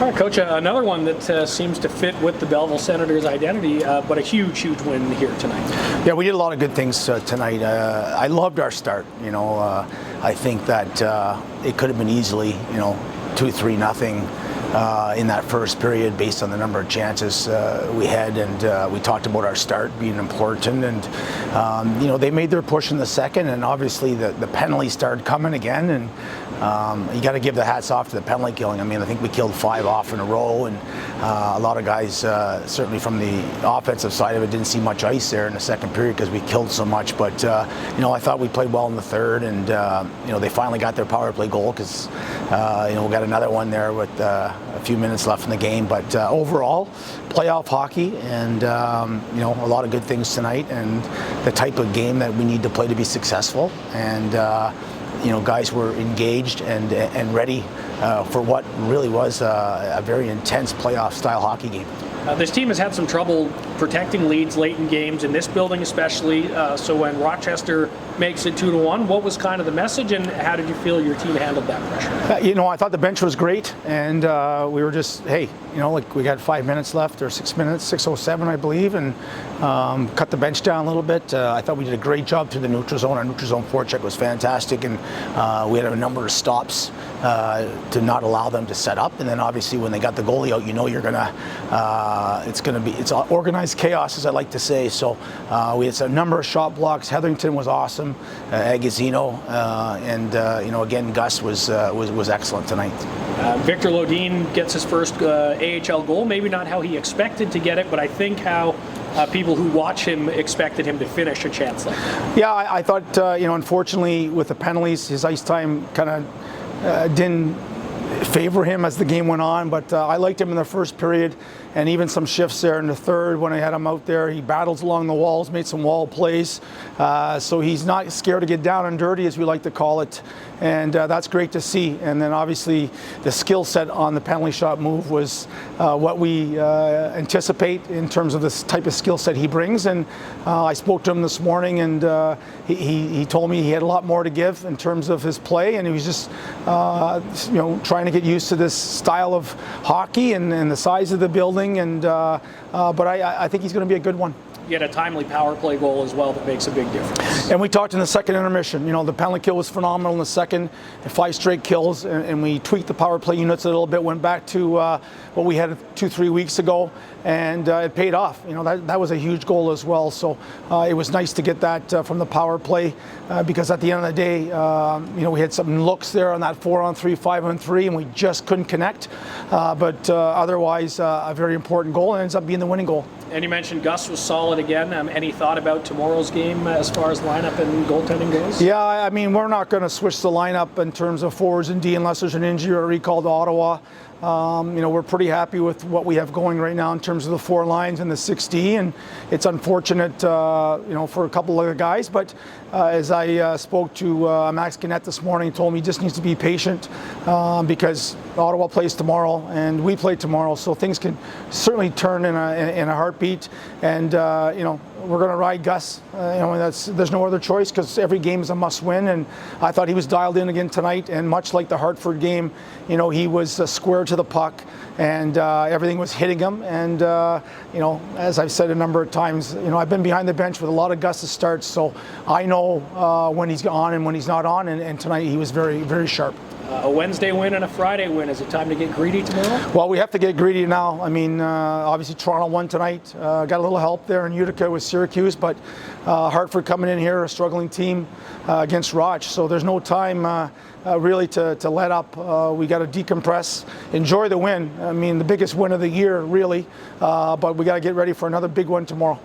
All right, Coach, another one that seems to fit with the Belleville Senators' identity, but a huge win here tonight. Yeah, we did a lot of good things tonight. I loved our start. I think that it could have been easily, 2-3-0 in that first period based on the number of chances we had, and we talked about our start being important, and they made their push in the second, and obviously the penalties started coming again, and you got to give the hats off to the penalty killing. I mean, I think we killed 5 off in a row, and a lot of guys, certainly from the offensive side of it, didn't see much ice there in the second period because we killed so much. But I thought we played well in the third, and they finally got their power play goal because we got another one there with a few minutes left in the game. But overall, playoff hockey, and a lot of good things tonight, and the type of game that we need to play to be successful. And guys were engaged and ready for what really was a very intense playoff-style hockey game. This team has had some trouble protecting leads late in games, in this building especially. So when Rochester makes it 2-1, what was kind of the message, and how did you feel your team handled that pressure? I thought the bench was great, and we were just, we got 5 minutes left, or 6 minutes, 6:07 I believe, and cut the bench down a little bit. I thought we did a great job through the neutral zone. Our neutral zone forecheck was fantastic, and we had a number of stops to not allow them to set up. And then obviously when they got the goalie out, you're gonna, it's organized chaos, as I like to say. So we had a number of shot blocks. Hetherington was awesome, Agazino, and again, Gus was excellent tonight. Victor Lodin gets his first AHL goal. Maybe not how he expected to get it, but I think how people who watch him expected him to finish a chance like that. Yeah, I thought, unfortunately with the penalties, his ice time kind of didn't favor him as the game went on, but I liked him in the first period, and even some shifts there in the third when I had him out there. He battles along the walls, made some wall plays, so he's not scared to get down and dirty, as we like to call it, and that's great to see. And then obviously the skill set on the penalty shot move was what we anticipate in terms of this type of skill set he brings, and I spoke to him this morning, and he told me he had a lot more to give in terms of his play, and he was just trying to get used to this style of hockey and the size of the building, and but I think he's going to be a good one. You had a timely power play goal as well that makes a big difference. And we talked in the second intermission. The penalty kill was phenomenal in the second, 5 straight kills, and we tweaked the power play units a little bit, went back to what we had 2-3 weeks ago, and it paid off. That was a huge goal as well. So it was nice to get that from the power play, because at the end of the day, we had some looks there on that 4-on-3, 5-on-3, and we just couldn't connect. But otherwise, a very important goal, and ends up being the winning goal. And you mentioned Gus was solid again. Any thought about tomorrow's game as far as lineup and goaltending goes? Yeah, I mean, we're not going to switch the lineup in terms of forwards and D unless there's an injury or a recall to Ottawa. We're pretty happy with what we have going right now in terms of the 4 lines and the 6D, and it's unfortunate, for a couple of the guys. But as I spoke to Max Gannett this morning, he told me he just needs to be patient because Ottawa plays tomorrow and we play tomorrow, so things can certainly turn in a heartbeat. And we're going to ride Gus. There's no other choice because every game is a must-win, and I thought he was dialed in again tonight. And much like the Hartford game, he was square to the puck, and everything was hitting him. And as I've said a number of times, I've been behind the bench with a lot of Gus's starts, so I know when he's on and when he's not on. And tonight he was very, very sharp. A Wednesday win and a Friday win. Is it time to get greedy tomorrow? Well, we have to get greedy now. I mean, obviously Toronto won tonight. Got a little help there in Utica with Syracuse, but Hartford coming in here, a struggling team against Roch. So there's no time really to let up. We got to decompress, enjoy the win. I mean, the biggest win of the year, really. But we got to get ready for another big one tomorrow.